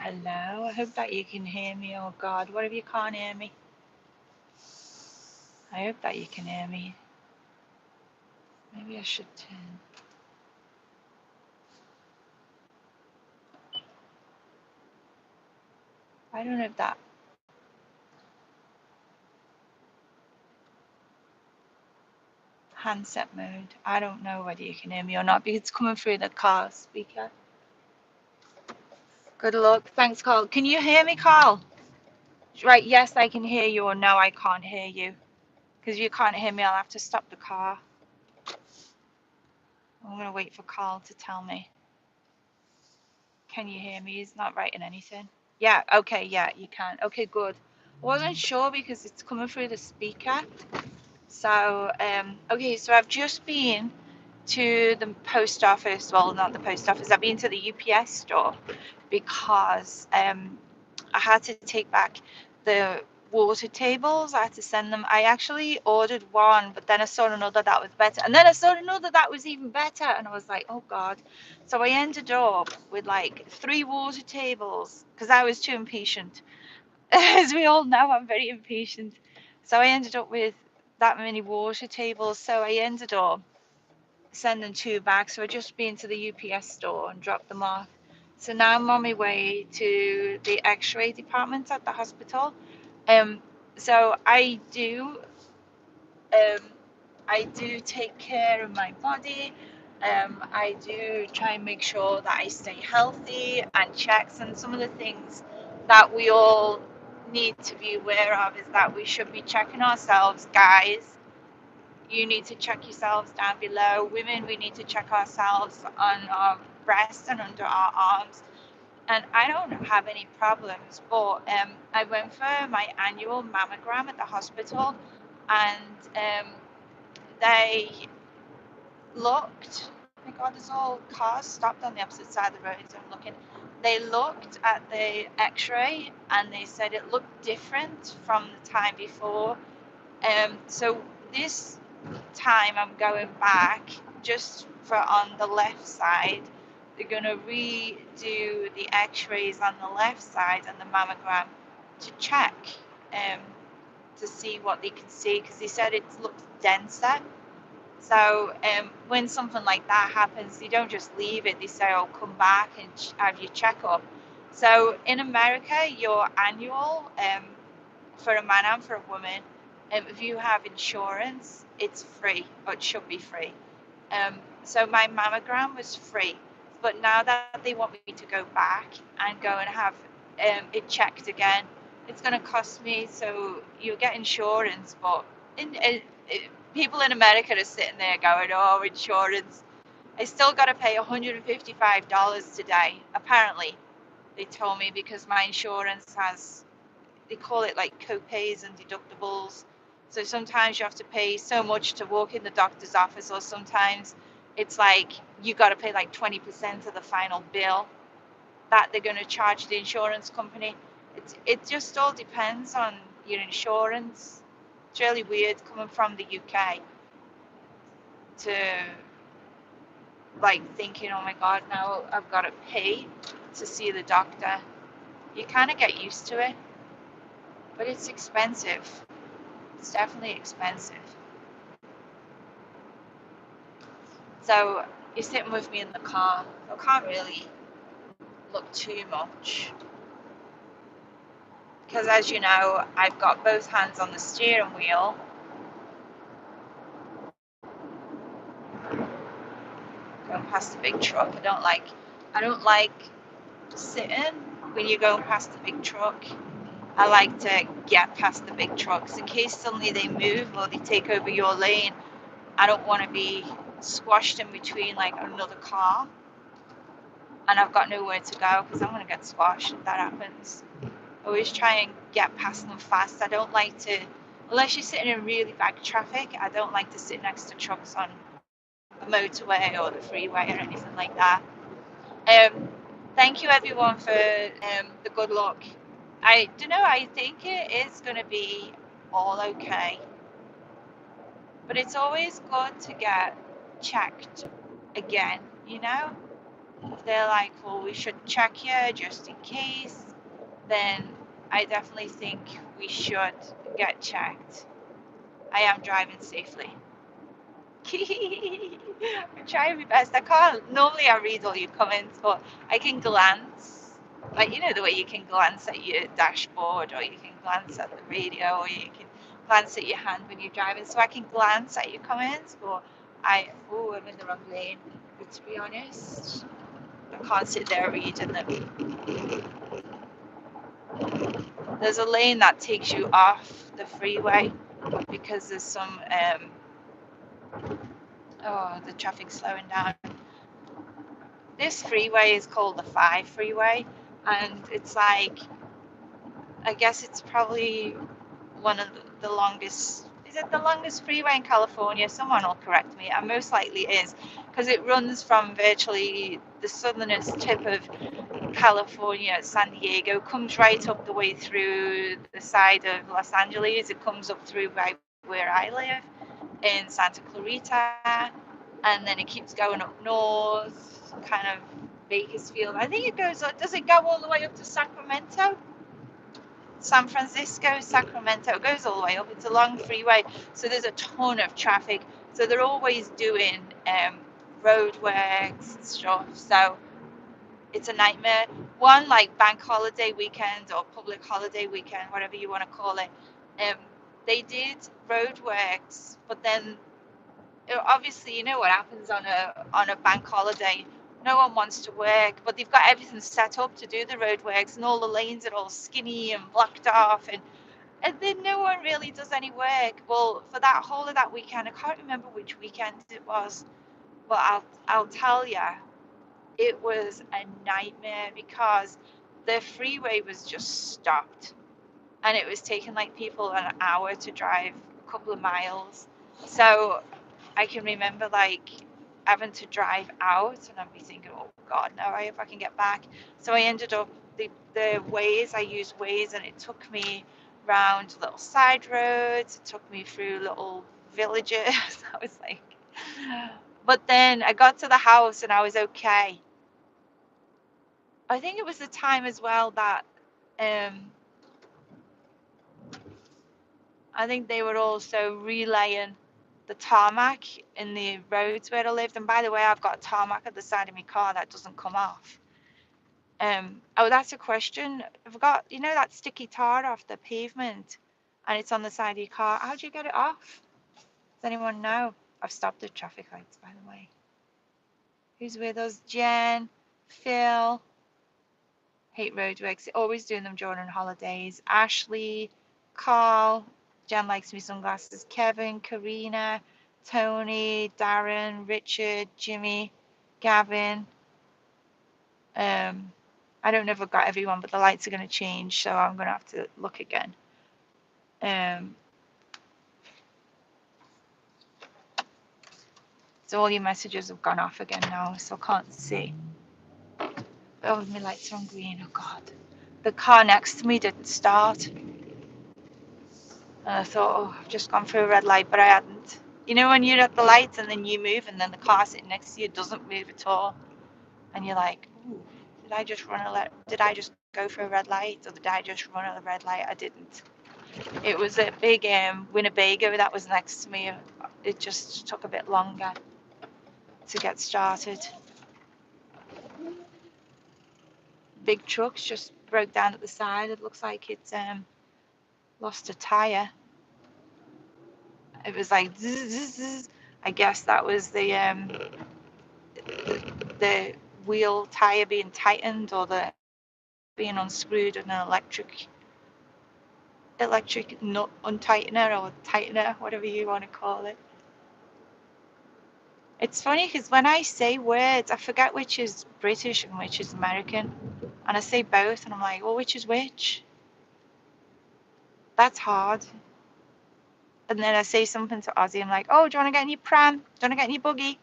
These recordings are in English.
Hello, I hope that you can hear me. Oh God, what if you can't hear me? I hope that you can hear me. Maybe I should turn. I don't know if that handset mode. I don't know whether you can hear me or not because it's coming through the car speaker. Good luck. Thanks, Carl. Can you hear me, Carl? Right, yes, I can hear you, or no, I can't hear you. Because if you can't hear me, I'll have to stop the car. I'm going to wait for Carl to tell me. Can you hear me? He's not writing anything. Yeah, okay, yeah, you can. Okay, good. I wasn't sure because it's coming through the speaker. So, okay, so I've just been to the post office. Well, not the post office. I've been to the UPS store because I had to take back the water tables. I had to send them. I actually ordered one, but then I saw another that was better. And then I saw another that was even better. And I was like, oh God. So I ended up with like 3 water tables because I was too impatient. As we all know, I'm very impatient. So I ended up with that many water tables. So I ended up sending 2 back. So I just been to the UPS store and dropped them off. So now I'm on my way to the X-ray department at the hospital. Um, so um, I do take care of my body. I do try and make sure that I stay healthy and checks. And some of the things that we all need to be aware of is that we should be checking ourselves, guys. You need to check yourselves down below. Women, we need to check ourselves on our breasts and under our arms. And I don't have any problems, but I went for my annual mammogram at the hospital, and they looked. Oh my God, there's all cars stopped on the opposite side of the road, so I'm looking. They looked at the X-ray and they said it looked different from the time before. So this time I'm going back just for on the left side. They're going to redo the X-rays on the left side and the mammogram to check, um, to see what they can see, because they said it looks denser. So when something like that happens, they don't just leave it. They say, "Oh, come back and have your checkup." So in America, your annual, for a man and for a woman, if you have insurance, it's free, or it should be free. So my mammogram was free, but now that they want me to go back and go and have it checked again, it's going to cost me. So you get insurance, but people in America are sitting there going, "Oh, insurance." I still got to pay $155 today. Apparently, they told me because my insurance has, they call it like co-pays and deductibles. So sometimes you have to pay so much to walk in the doctor's office, or sometimes it's like you got to pay like 20% of the final bill that they're going to charge the insurance company. It just all depends on your insurance. It's really weird coming from the UK to like thinking, oh my God, now I've got to pay to see the doctor. You kind of get used to it, but it's expensive. It's definitely expensive. So you're sitting with me in the car. I can't really look too much because, as you know, I've got both hands on the steering wheel. Going past the big truck. I don't like sitting when you're going past the big truck. I like to get past the big trucks in case suddenly they move or they take over your lane. I don't want to be squashed in between like another car, and I've got nowhere to go because I'm going to get squashed if that happens. I always try and get past them fast. I don't like to, unless you're sitting in really bad traffic, I don't like to sit next to trucks on the motorway or the freeway or anything like that. Thank you everyone for the good luck. I don't know, I think it is going to be all okay. But it's always good to get checked again, you know? if they're like, well, we should check you just in case, then I definitely think we should get checked. I am driving safely. I'm trying my best. I can't. Normally, I read all your comments, but I can glance. Like, you know, the way you can glance at your dashboard, or you can glance at the radio, or you can glance at your hand when you're driving. So I can glance at your comments, but I'm in the wrong lane. But to be honest, I can't sit there reading them. There's a lane that takes you off the freeway because there's some, the traffic's slowing down. This freeway is called the 5 freeway, and it's like, I guess it's probably one of the longest. Is it the longest freeway in California? Someone will correct me, and most likely it is, because it runs from virtually the southernest tip of California, San Diego, comes right up the way through the side of Los Angeles. It comes up through right where I live in Santa Clarita, and then it keeps going up north, kind of Bakersfield. I think it goes up. Does it go all the way up to Sacramento? San Francisco, Sacramento, it goes all the way up. It's a long freeway, so there's a ton of traffic. So they're always doing road works and stuff. So it's a nightmare. One, like bank holiday weekend or public holiday weekend, whatever you want to call it, they did road works, but then obviously, you know what happens on a bank holiday. No one wants to work, but they've got everything set up to do the roadworks, and all the lanes are all skinny and blocked off, and then no one really does any work. Well, for that whole of that weekend, I can't remember which weekend it was, but I'll tell you, it was a nightmare because the freeway was just stopped, and it was taking like people an hour to drive a couple of miles. So I can remember like having to drive out, and I'd be thinking, oh God, no, I hope I can get back. So I ended up the Waze, I used Waze, and it took me round little side roads. It took me through little villages. I was like, but then I got to the house and I was okay. I think it was the time as well that um, I think they were also relaying the tarmac in the roads where I lived. And by the way, I've got a tarmac at the side of my car that doesn't come off. Oh, that's a question. I've got, you know, that sticky tar off the pavement, and it's on the side of your car. How do you get it off? Does anyone know? I've stopped at traffic lights, by the way. Who's with us? Jen, Phil. Hate roadworks. Always doing them during holidays. Ashley, Carl. Jen likes me sunglasses. Kevin, Karina, Tony, Darren, Richard, Jimmy, Gavin. I don't know if I've got everyone, but the lights are going to change, so I'm going to have to look again. So all your messages have gone off again now, so I can't see. Oh, my lights are on green. Oh God, the car next to me didn't start. And I thought, oh, I've just gone through a red light, but I hadn't. You know when you're at the lights and then you move, and then the car sitting next to you doesn't move at all, and you're like, ooh, did I just go for a red light, or did I just run a red light? I didn't. It was a big Winnebago that was next to me. It just took a bit longer to get started. Big trucks just broke down at the side. It looks like it's lost a tire. It was like zzz, zzz, zzz. I guess that was the wheel tire being tightened, or the being unscrewed, and an electric nut untightener or tightener, whatever you want to call it. It's funny because when I say words, I forget which is British and which is American, and I say both, and I'm like, well, which is which? That's hard. And then I say something to Ozzy, I'm like, oh, do you want to get any pram? Do you want to get any buggy?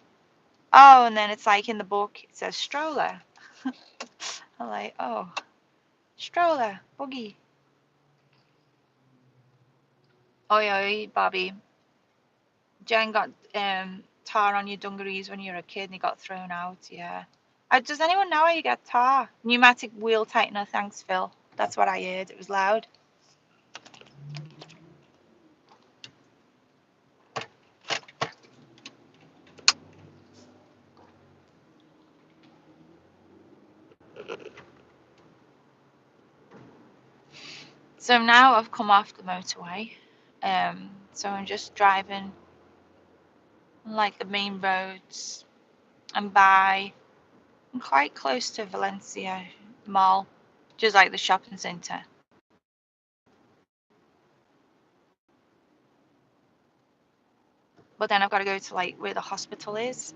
Oh, and then it's like in the book, it says stroller. I'm like, oh, stroller, buggy. Oi, oi, Bobby. Jen got tar on your dungarees when you were a kid and you got thrown out, yeah. Does anyone know how you get tar? Pneumatic wheel tightener, thanks Phil. That's what I heard, it was loud. So now I've come off the motorway. So I'm just driving on like the main roads and I'm quite close to Valencia Mall, just like the shopping centre. But then I've got to go to like where the hospital is.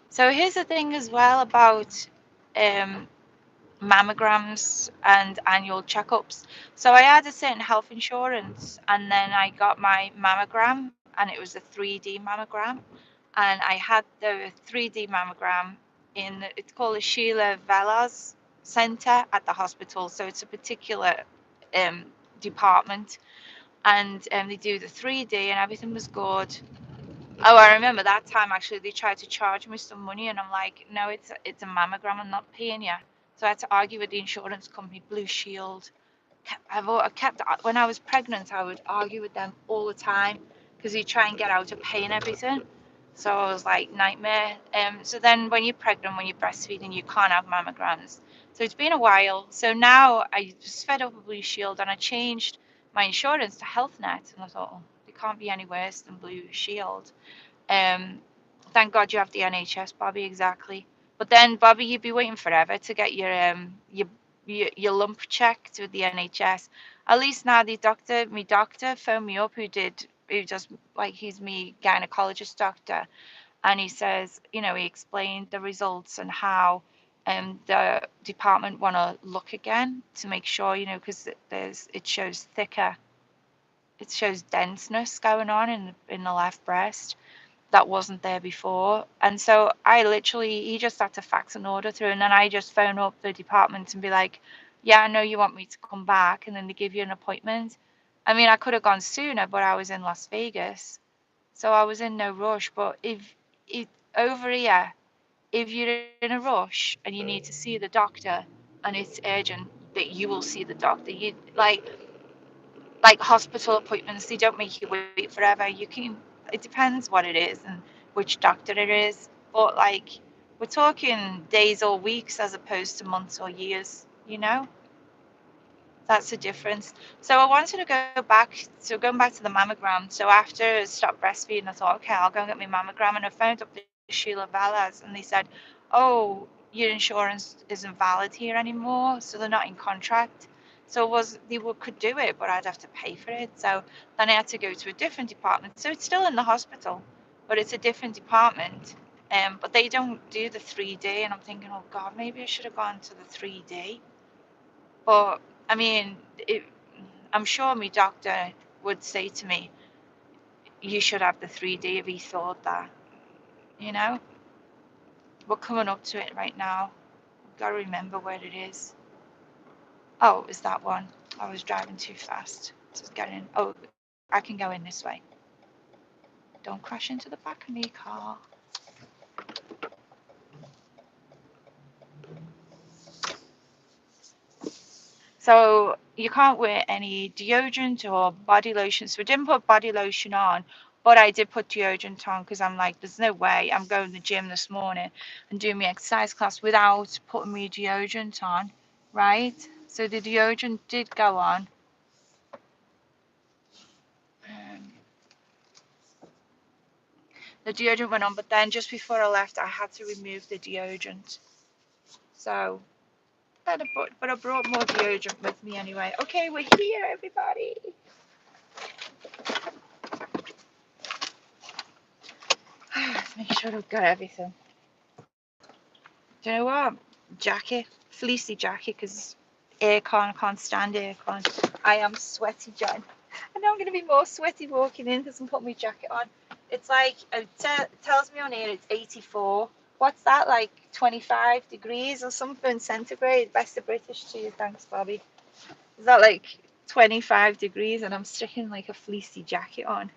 So here's the thing as well about um, mammograms and annual checkups. So I had a certain health insurance and then I got my mammogram and it was a 3D mammogram. And I had the 3D mammogram it's called the Sheila Velas Center at the hospital. So it's a particular um, department and they do the 3D and everything was good. Oh, I remember that time actually they tried to charge me some money and I'm like, no, it's a mammogram, I'm not paying you. So I had to argue with the insurance company, Blue Shield. I kept when I was pregnant, I would argue with them all the time because they try and get out of paying everything. So I was like nightmare. So then when you're pregnant, when you're breastfeeding, you can't have mammograms. So it's been a while. So now I just fed up with Blue Shield and I changed my insurance to Health Net and I thought, oh, it can't be any worse than Blue Shield. Um, thank God you have the NHS, Bobby, exactly. But then, Bobby, you'd be waiting forever to get your lump checked with the NHS. At least now my doctor phoned me up who just like he's me gynecologist doctor, and he says, he explained the results and how the department want to look again to make sure, because it shows denseness going on in the left breast that wasn't there before. And so he just had to fax an order through. And then I just phone up the department and be like, yeah, I know you want me to come back. And then they give you an appointment. I mean, I could have gone sooner, but I was in Las Vegas. So I was in no rush. But if over here, if you're in a rush and you need to see the doctor and it's urgent, that you will see the doctor. You like hospital appointments, they don't make you wait forever. It depends what it is and which doctor it is, but like we're talking days or weeks as opposed to months or years, that's the difference. So I wanted to go back, so going back to the mammogram. So after I stopped breastfeeding, I thought, okay, I'll go and get my mammogram. And I found up the Sheila Velas and they said, oh, your insurance isn't valid here anymore. So they're not in contract. So could do it, but I'd have to pay for it. So then I had to go to a different department. So it's still in the hospital, but it's a different department. But they don't do the 3D. And I'm thinking, oh God, maybe I should have gone to the 3D. But I mean, I'm sure my doctor would say to me, you should have the 3D if he thought that, you know? We're coming up to it right now. I've got to remember where it is. Oh, it was that one. I was driving too fast. Just getting. Oh, I can go in this way. Don't crash into the back of me car. So you can't wear any deodorant or body lotion. So I didn't put body lotion on, but I did put deodorant on because I'm like, there's no way I'm going to the gym this morning and doing my exercise class without putting my deodorant on, right? So the deodorant did go on. The deodorant went on, but then just before I left, I had to remove the deodorant. So, but I brought more deodorant with me anyway. Okay, we're here, everybody. Let's make sure I've got everything. Do you know what? Jacket, fleecy jacket, because aircon, I can't stand aircon. I am sweaty, John. I know I'm going to be more sweaty walking in because I'm putting my jacket on. It's like, it tells me on here it's 84. What's that, like 25 degrees or something centigrade? Best of British to you, thanks, Bobby. Is that like 25 degrees and I'm sticking like a fleecy jacket on?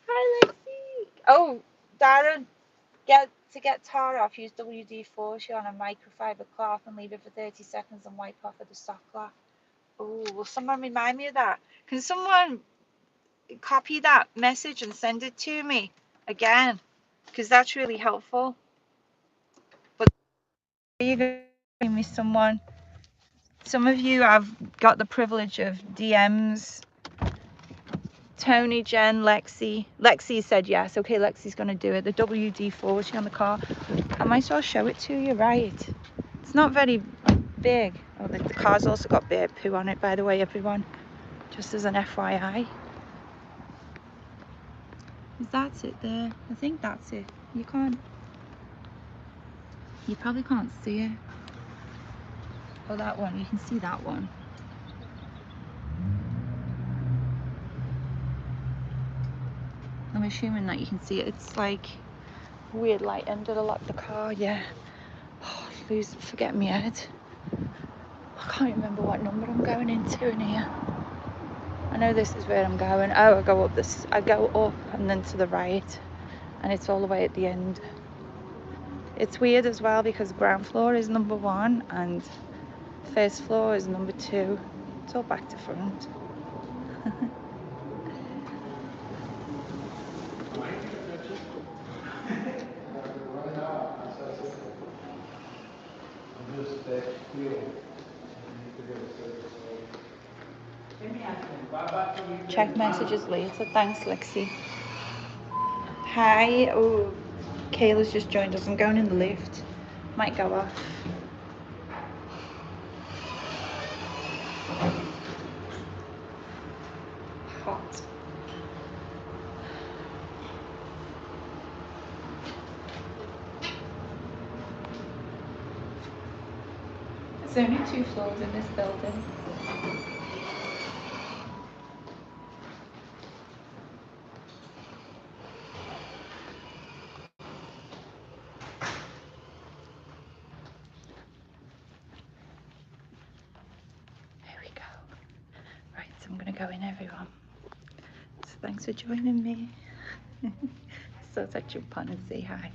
Hi, Lexi. Oh, Darren, to get tar off, use WD-40 on a microfiber cloth and leave it for 30 seconds and wipe off with a soft cloth. Oh, will someone remind me of that? Can someone copy that message and send it to me again? Because that's really helpful. But there you go, me someone. Some of you have got the privilege of DMs. Tony, Jen, Lexi. Lexi said yes. Okay, Lexi's going to do it. The WD-40 on the car. I might as well show it to you, right? It's not very big. Oh, the car's also got bear poo on it, by the way, everyone. Just as an FYI. Is that it there? I think that's it. You probably can't see it. Oh, that one. You can see that one. I'm assuming that you can see it. It's like weird lighting. Did I lock the car? Yeah. Oh, forget me head. I can't remember what number I'm going into in here. I know this is where I'm going. Oh, I go up and then to the right, and it's all the way at the end. It's weird as well because ground floor is number 1 and first floor is number 2. It's all back to front. Check messages later. Thanks, Lexi. Hi. Oh, Kayla's just joined us. I'm going in the lift. Might go off. Hot. There's only 2 floors in this building. There we go. Right, so I'm going to go in, everyone. So thanks for joining me. So I'll jump on and say hi.